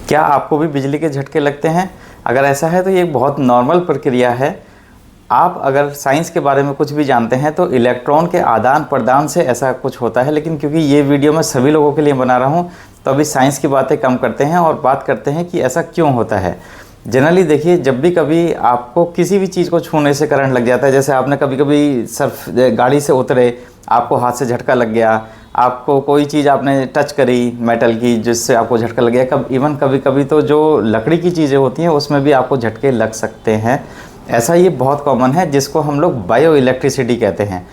क्या आपको भी बिजली के झटके लगते हैं? अगर ऐसा है तो ये एक बहुत नॉर्मल प्रक्रिया है। आप अगर साइंस के बारे में कुछ भी जानते हैं तो इलेक्ट्रॉन के आदान प्रदान से ऐसा कुछ होता है, लेकिन क्योंकि ये वीडियो मैं सभी लोगों के लिए बना रहा हूँ तो अभी साइंस की बातें कम करते हैं और बात करते हैं कि ऐसा क्यों होता है। जनरली देखिए, जब भी कभी आपको किसी भी चीज़ को छूने से करंट लग जाता है, जैसे आपने कभी कभी सिर्फ गाड़ी से उतरे, आपको हाथ से झटका लग गया, आपको कोई चीज़ आपने टच करी मेटल की जिससे आपको झटका लग गया, इवन कभी कभी तो जो लकड़ी की चीज़ें होती हैं उसमें भी आपको झटके लग सकते हैं। ऐसा ये बहुत कॉमन है, जिसको हम लोग बायो इलेक्ट्रिसिटी कहते हैं।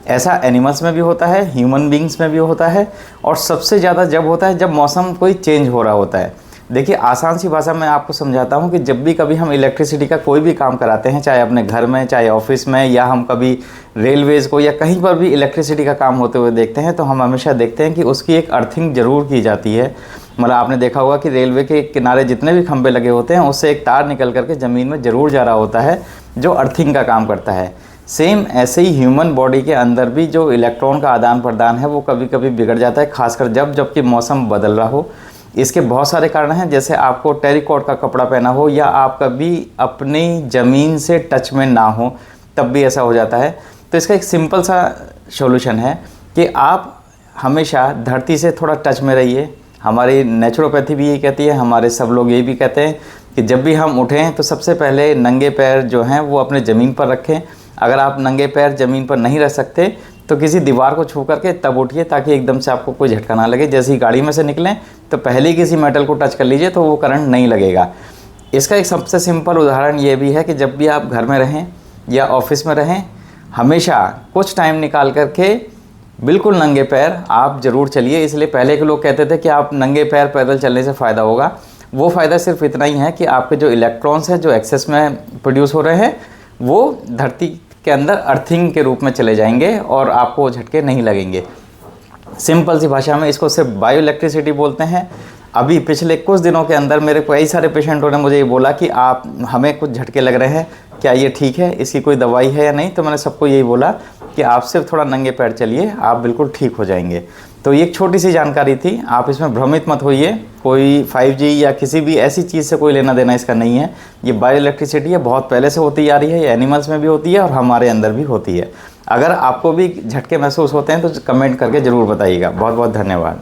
ऐसा एनिमल्स में भी होता है, ह्यूमन बींग्स में भी होता है, और सबसे ज़्यादा जब होता है जब मौसम कोई चेंज हो रहा होता है। देखिए, आसान सी भाषा में आपको समझाता हूँ कि जब भी कभी हम इलेक्ट्रिसिटी का कोई भी काम कराते हैं, चाहे अपने घर में, चाहे ऑफिस में, या हम कभी रेलवेज़ को या कहीं पर भी इलेक्ट्रिसिटी का काम होते हुए देखते हैं, तो हम हमेशा देखते हैं कि उसकी एक अर्थिंग ज़रूर की जाती है। मतलब आपने देखा होगा कि रेलवे के किनारे जितने भी खंभे लगे होते हैं उससे एक तार निकल करके ज़मीन में ज़रूर जा रहा होता है, जो अर्थिंग का काम करता है। सेम ऐसे ही ह्यूमन बॉडी के अंदर भी जो इलेक्ट्रॉन का आदान प्रदान है वो कभी कभी बिगड़ जाता है, खासकर जबकि मौसम बदल रहा हो। इसके बहुत सारे कारण हैं, जैसे आपको टेरिकॉट का कपड़ा पहना हो या आप कभी अपनी ज़मीन से टच में ना हो, तब भी ऐसा हो जाता है। तो इसका एक सिंपल सा सॉल्यूशन है कि आप हमेशा धरती से थोड़ा टच में रहिए। हमारी नेचुरोपैथी भी यही कहती है, हमारे सब लोग यही भी कहते हैं कि जब भी हम उठें तो सबसे पहले नंगे पैर जो हैं वो अपने ज़मीन पर रखें। अगर आप नंगे पैर ज़मीन पर नहीं रख सकते तो किसी दीवार को छू करके तब उठिए, ताकि एकदम से आपको कोई झटका ना लगे। जैसे ही गाड़ी में से निकलें तो पहले ही किसी मेटल को टच कर लीजिए तो वो करंट नहीं लगेगा। इसका एक सबसे सिंपल उदाहरण ये भी है कि जब भी आप घर में रहें या ऑफिस में रहें, हमेशा कुछ टाइम निकाल करके बिल्कुल नंगे पैर आप ज़रूर चलिए। इसलिए पहले के लोग कहते थे कि आप नंगे पैर पैदल चलने से फ़ायदा होगा। वो फ़ायदा सिर्फ इतना ही है कि आपके जो इलेक्ट्रॉन्स हैं जो एक्सेस में प्रोड्यूस हो रहे हैं वो धरती के अंदर अर्थिंग के रूप में चले जाएंगे और आपको झटके नहीं लगेंगे। सिंपल सी भाषा में इसको सिर्फ बायो इलेक्ट्रिसिटी बोलते हैं। अभी पिछले कुछ दिनों के अंदर मेरे कई सारे पेशेंटों ने मुझे ये बोला कि आप हमें कुछ झटके लग रहे हैं, क्या ये ठीक है, इसकी कोई दवाई है या नहीं? तो मैंने सबको यही बोला कि आप सिर्फ थोड़ा नंगे पैर चलिए, आप बिल्कुल ठीक हो जाएंगे। तो ये एक छोटी सी जानकारी थी, आप इसमें भ्रमित मत होइए। कोई 5G या किसी भी ऐसी चीज़ से कोई लेना देना इसका नहीं है। ये बायो इलेक्ट्रिसिटी है, बहुत पहले से होती आ रही है, ये एनिमल्स में भी होती है और हमारे अंदर भी होती है। अगर आपको भी झटके महसूस होते हैं तो कमेंट करके ज़रूर बताइएगा। बहुत बहुत धन्यवाद।